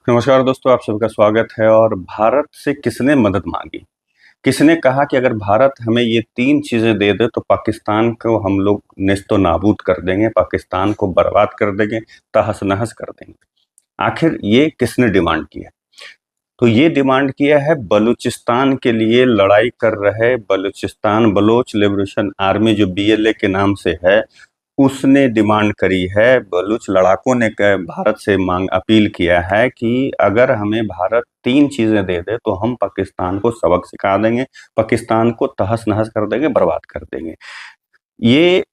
नमस्कार दोस्तों, आप सबका स्वागत है। और भारत से किसने मदद मांगी? किसने कहा कि अगर भारत हमें ये 3 चीज़ें दे दे तो पाकिस्तान को हम लोग नेस्तो नाबूद कर देंगे, पाकिस्तान को बर्बाद कर देंगे, तहस-नहस कर देंगे। आखिर ये किसने डिमांड की है? तो ये डिमांड किया है बलूचिस्तान के लिए लड़ाई कर रहे बलूचिस्तान बलोच लिबरेशन आर्मी, जो बीएलए के नाम से है, उसने डिमांड करी है। बलूच लड़ाकों ने भारत से मांग अपील किया है कि अगर हमें भारत 3 चीजें दे दे तो हम पाकिस्तान को सबक सिखा देंगे, पाकिस्तान को तहस-नहस कर देंगे, बर्बाद कर देंगे। ये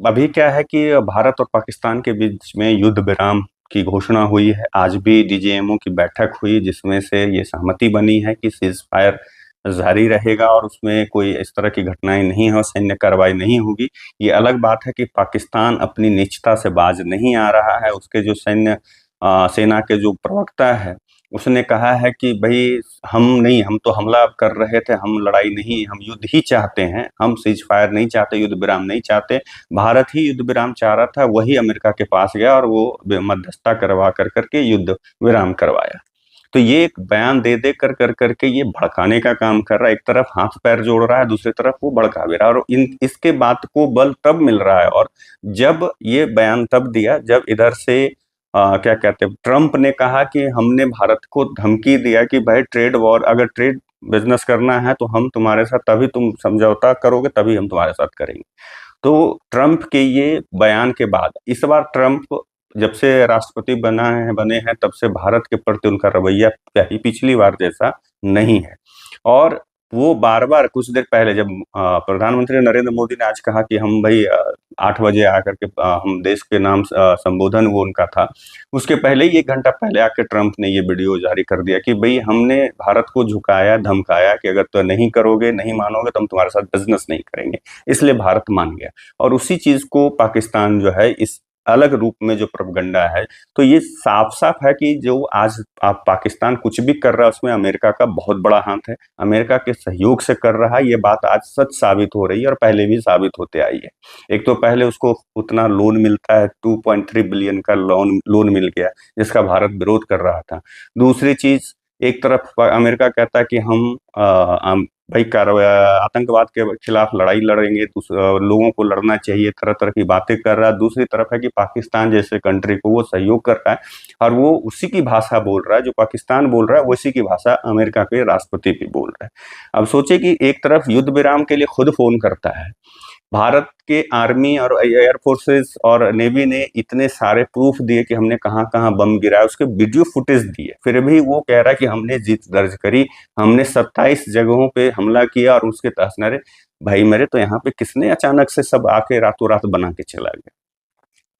अभी क्या है कि भारत और पाकिस्तान के बीच में युद्ध विराम की घोषणा हुई है। आज भी डीजीएमओ की बैठक हुई जिसमें से ये सहमति बनी है कि सीज फायर जारी रहेगा और उसमें कोई इस तरह की घटनाएं नहीं हो, सैन्य कार्रवाई नहीं होगी। ये अलग बात है कि पाकिस्तान अपनी निजता से बाज नहीं आ रहा है। उसके जो सेना के जो प्रवक्ता है, उसने कहा है कि भाई हम तो हमला कर रहे थे, हम लड़ाई नहीं, हम युद्ध ही चाहते हैं, हम सीज फायर नहीं चाहते, युद्ध विराम नहीं चाहते। भारत ही युद्ध विराम चाह रहा था, वही अमेरिका के पास गया और वो मध्यस्थता करवा कर करके युद्ध विराम करवाया। तो ये एक बयान दे दे कर करके ये भड़काने का काम कर रहा है। एक तरफ हाथ पैर जोड़ रहा है, दूसरी तरफ वो भड़का भी रहा है, और इसके बात को बल तब मिल रहा है। और जब ये बयान तब दिया जब इधर से क्या कहते हैं, ट्रंप ने कहा कि हमने भारत को धमकी दिया कि भाई ट्रेड वॉर, अगर ट्रेड बिजनेस करना है तो हम तुम्हारे साथ, तभी तुम समझौता करोगे तभी हम तुम्हारे साथ करेंगे। तो ट्रंप के ये बयान के बाद इस बार ट्रंप जब से राष्ट्रपति बने हैं तब से भारत के प्रति उनका रवैया पिछली बार जैसा नहीं है। और वो बार-बार, कुछ देर पहले जब प्रधानमंत्री नरेंद्र मोदी ने आज कहा कि हम भाई 8 बजे आकर के हम देश के नाम संबोधन वो उनका था, उसके पहले ही 1 घंटा पहले आके ट्रंप ने ये वीडियो जारी कर दिया कि भाई हमने भारत को झुकाया, धमकाया कि अगर तो नहीं करोगे, नहीं मानोगे तो हम तुम्हारे साथ बिजनेस नहीं करेंगे। इसलिए भारत मान गया। और उसी चीज को पाकिस्तान जो है इस अलग रूप में जो प्रोपगंडा है, तो ये साफ-साफ है कि जो आज आप पाकिस्तान कुछ भी कर रहा है उसमें अमेरिका का बहुत बड़ा हाथ है। अमेरिका के सहयोग से कर रहा है, ये बात आज सच साबित हो रही है और पहले भी साबित होते आई है। एक तो पहले उसको उतना लोन मिलता है, 2.3 बिलियन का लोन मिल गया, जिसका भारत विरोध कर रहा था। दूसरी चीज, एक तरफ अमेरिका कहता है कि हम भाई आतंकवाद के खिलाफ लड़ाई लड़ेंगे, लोगों को लड़ना चाहिए, तरह तरह की बातें कर रहा है। दूसरी तरफ है कि पाकिस्तान जैसे कंट्री को वो सहयोग कर रहा है और वो उसी की भाषा बोल रहा है, जो पाकिस्तान बोल रहा है उसी की भाषा अमेरिका के राष्ट्रपति भी बोल रहे हैं। अब सोचे कि एक तरफ युद्ध विराम के लिए खुद फोन करता है, भारत के आर्मी और एयर फोर्सेस और नेवी ने इतने सारे प्रूफ दिए कि हमने कहाँ कहाँ बम गिराया, उसके वीडियो फुटेज दिए, फिर भी वो कह रहा है कि हमने जीत दर्ज करी, हमने 27 जगहों पे हमला किया और उसके तहस-नहस। भाई मेरे, तो यहाँ पे किसने अचानक से सब आके रातों रात बना के चला गया?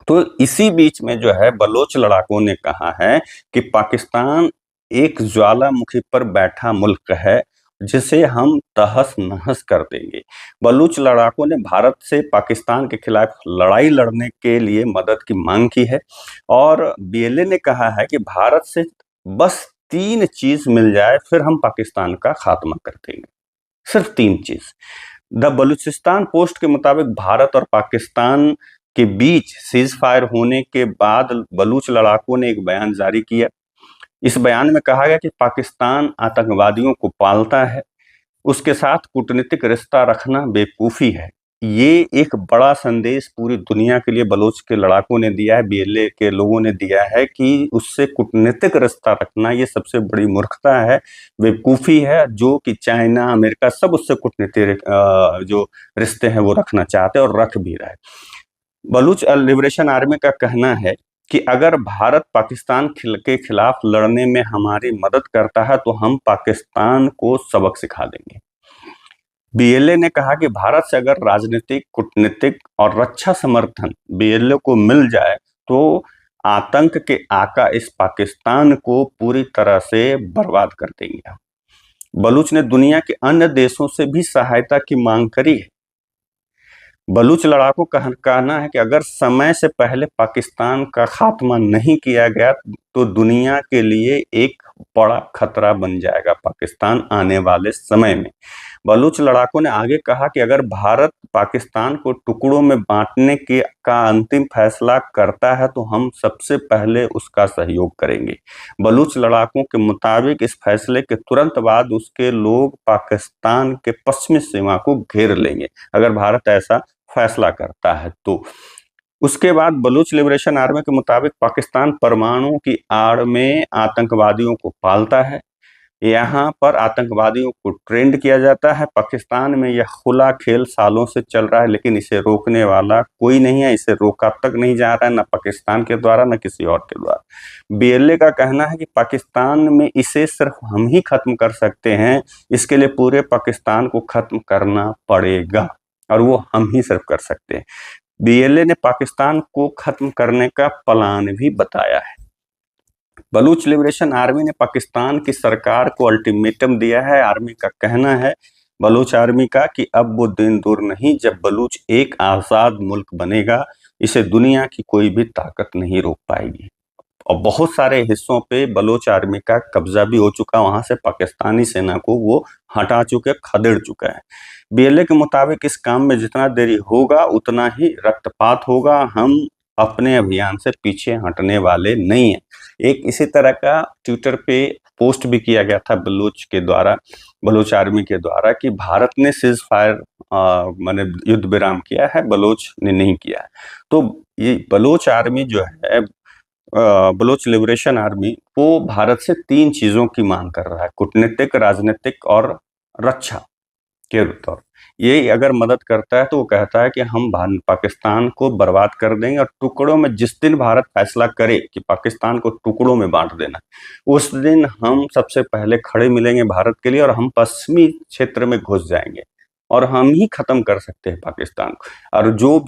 तो इसी बीच में जो है बलोच लड़ाकों ने कहा है कि पाकिस्तान एक ज्वालामुखी पर बैठा मुल्क है जिसे हम तहस-नहस कर देंगे। बलूच लड़ाकों ने भारत से पाकिस्तान के खिलाफ लड़ाई लड़ने के लिए मदद की मांग की है और बीएलए ने कहा है कि भारत से बस 3 चीज मिल जाए फिर हम पाकिस्तान का खात्मा कर देंगे। सिर्फ 3 चीज। द बलूचिस्तान पोस्ट के मुताबिक भारत और पाकिस्तान के बीच सीज फायर होने के बाद बलूच लड़ाकों ने एक बयान जारी किया। इस बयान में कहा गया कि पाकिस्तान आतंकवादियों को पालता है, उसके साथ कूटनीतिक रिश्ता रखना बेवकूफ़ी है। ये एक बड़ा संदेश पूरी दुनिया के लिए बलोच के लड़ाकों ने दिया है, बीएलए के लोगों ने दिया है कि उससे कूटनीतिक रिश्ता रखना ये सबसे बड़ी मूर्खता है, बेवकूफ़ी है, जो कि चाइना, अमेरिका सब उससे कूटनीतिक जो रिश्ते हैं वो रखना चाहते हैं और रख भी रहे। बलूच लिबरेशन आर्मी का कहना है कि अगर भारत पाकिस्तान के खिलाफ लड़ने में हमारी मदद करता है तो हम पाकिस्तान को सबक सिखा देंगे। बीएलए ने कहा कि भारत से अगर राजनीतिक, कूटनीतिक और रक्षा समर्थन बीएलए को मिल जाए तो आतंक के आका इस पाकिस्तान को पूरी तरह से बर्बाद कर देंगे। बलूच ने दुनिया के अन्य देशों से भी सहायता की मांग करी है। बलूच लड़ाकों का कहना है कि अगर समय से पहले पाकिस्तान का खात्मा नहीं किया गया तो दुनिया के लिए एक बड़ा खतरा बन जाएगा पाकिस्तान आने वाले समय में। बलूच लड़ाकों ने आगे कहा कि अगर भारत पाकिस्तान को टुकड़ों में बांटने के का अंतिम फैसला करता है तो हम सबसे पहले उसका सहयोग करेंगे। बलूच लड़ाकों के मुताबिक इस फैसले के तुरंत बाद उसके लोग पाकिस्तान के पश्चिमी सीमा को घेर लेंगे, अगर भारत ऐसा फैसला करता है तो। उसके बाद बलूच लिबरेशन आर्मी के मुताबिक पाकिस्तान परमाणु की आड़ में आतंकवादियों को पालता है, यहाँ पर आतंकवादियों को ट्रेंड किया जाता है। पाकिस्तान में यह खुला खेल सालों से चल रहा है, लेकिन इसे रोकने वाला कोई नहीं है, इसे रोका तक नहीं जा रहा है, न पाकिस्तान के द्वारा न किसी और के द्वारा। बीएलए का कहना है कि पाकिस्तान में इसे सिर्फ हम ही खत्म कर सकते हैं, इसके लिए पूरे पाकिस्तान को खत्म करना पड़ेगा और वो हम ही सिर्फ कर सकते हैं। बीएलए ने पाकिस्तान को खत्म करने का प्लान भी बताया है। बलूच लिबरेशन आर्मी ने पाकिस्तान की सरकार को अल्टीमेटम दिया है। आर्मी का कहना है, बलूच आर्मी का, कि अब वो दिन दूर नहीं जब बलूच एक आज़ाद मुल्क बनेगा, इसे दुनिया की कोई भी ताकत नहीं रोक पाएगी। और बहुत सारे हिस्सों पे बलूच आर्मी का कब्जा भी हो चुका, वहां से पाकिस्तानी सेना को वो हटा चुके, खदेड़ चुका है। बीएलए के मुताबिक इस काम में जितना देरी होगा उतना ही रक्तपात होगा, हम अपने अभियान से पीछे हटने वाले नहीं हैं। एक इसी तरह का ट्विटर पे पोस्ट भी किया गया था बलूच के द्वारा, बलूच आर्मी के द्वारा, कि भारत ने सीज फायर माने युद्ध विराम किया है, बलूच ने नहीं किया है। तो ये बलूच आर्मी जो है, बलूच लिबरेशन आर्मी, वो भारत से 3 चीजों की मांग कर रहा है, कूटनीतिक, राजनीतिक और रक्षा के तौर। ये अगर मदद करता है तो वो कहता है कि हम पाकिस्तान को बर्बाद कर देंगे, और टुकड़ों में जिस दिन भारत फैसला करे कि पाकिस्तान को टुकड़ों में बांट देना, उस दिन हम सबसे पहले खड़े मिलेंगे भारत के लिए, और हम पश्चिमी क्षेत्र में घुस जाएंगे और हम ही खत्म कर सकते हैं पाकिस्तान को। और जो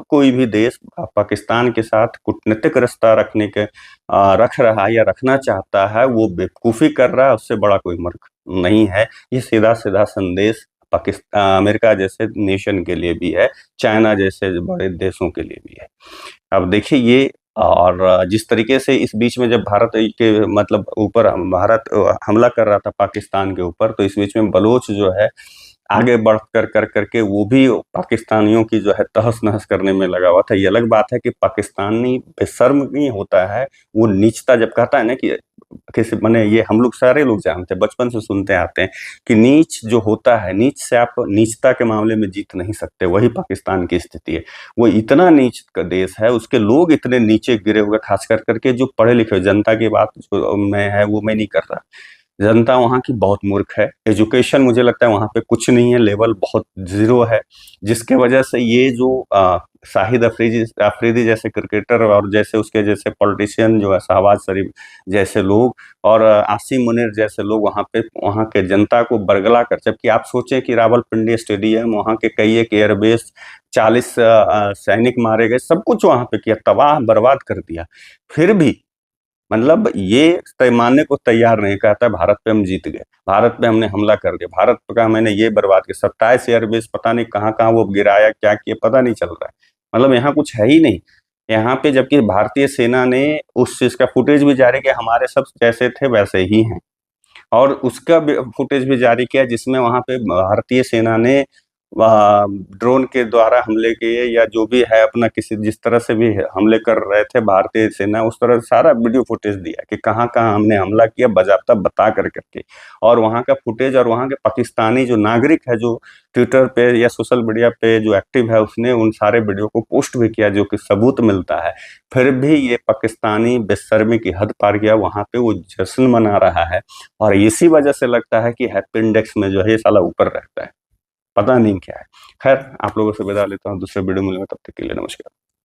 कोई भी देश पाकिस्तान के साथ कूटनीतिक रिश्ता रख रहा है या रखना चाहता है, वो बेवकूफ़ी कर रहा है, उससे बड़ा कोई मूर्ख नहीं है। ये सीधा सीधा संदेश पाकिस्तान, अमेरिका जैसे नेशन के लिए भी है, चाइना जैसे बड़े देशों के लिए भी है। अब देखिए ये, और जिस तरीके से इस बीच में जब भारत के मतलब ऊपर भारत हमला कर रहा था पाकिस्तान के ऊपर, तो इस बीच में बलोच जो है आगे बढ़ कर करके वो भी पाकिस्तानियों की जो है तहस नहस करने में लगा हुआ था। ये अलग बात है कि पाकिस्तानी बेशर्म नहीं होता है, वो नीचता जब कहता है ना कि किसी माने, ये हम लोग सारे लोग जानते हैं, बचपन से सुनते आते हैं कि नीच जो होता है, नीच से आप नीचता के मामले में जीत नहीं सकते। वही पाकिस्तान की स्थिति है, वो इतना नीच का देश है, उसके लोग इतने नीचे गिरे हुए, खास कर करके जो पढ़े लिखे जनता की बात जो मैं है वो मैं नहीं कर रहा। जनता वहाँ की बहुत मूर्ख है, एजुकेशन मुझे लगता है वहाँ पे कुछ नहीं है, लेवल बहुत जीरो है, जिसके वजह से ये जो शाहिद अफरीदी जैसे क्रिकेटर और जैसे उसके जैसे पॉलिटिशियन जो है, शहबाज शरीफ जैसे लोग और आसिम मुनीर जैसे लोग वहाँ के जनता को बरगला कर, जबकि आप सोचें कि रावलपिंडी स्टेडियम, वहाँ के कई एक एयरबेस, 40 सैनिक मारे गए, सब कुछ वहाँ पे किया, तबाह बर्बाद कर दिया, फिर भी मतलब ये मानने को तैयार नहीं, कहता है भारत पे हम जीत गए, भारत पे हमने हमला कर दिया, भारत का मैंने ये बर्बाद किया, 27 एयरबेस पता नहीं कहाँ कहाँ वो गिराया, क्या किया पता नहीं चल रहा है। मतलब यहाँ कुछ है ही नहीं यहाँ पे, जबकि भारतीय सेना ने उस चीज का फुटेज भी जारी किया, हमारे सब जैसे थे वैसे ही हैं, और उसका फुटेज भी जारी किया जिसमें वहां पे भारतीय सेना ने ड्रोन के द्वारा हमले किए, या जो भी है अपना किसी जिस तरह से भी हमले कर रहे थे भारतीय सेना, उस तरह सारा वीडियो फुटेज दिया कि कहाँ कहाँ हमने हमला किया, बाकायदा बता कर करके। और वहाँ का फुटेज, और वहाँ के पाकिस्तानी जो नागरिक है जो ट्विटर पे या सोशल मीडिया पे जो एक्टिव है, उसने उन सारे वीडियो को पोस्ट भी किया, जो कि सबूत मिलता है। फिर भी ये पाकिस्तानी बेशर्मी की हद पार किया, वहाँ पे वो जश्न मना रहा है, और इसी वजह से लगता है कि हैप्पी इंडेक्स में जो है ये साला ऊपर रहता है, पता नहीं क्या है। खैर, आप लोगों से विदा लेता हूँ, दूसरे वीडियो में मिलूंगा, तब तक के लिए नमस्कार।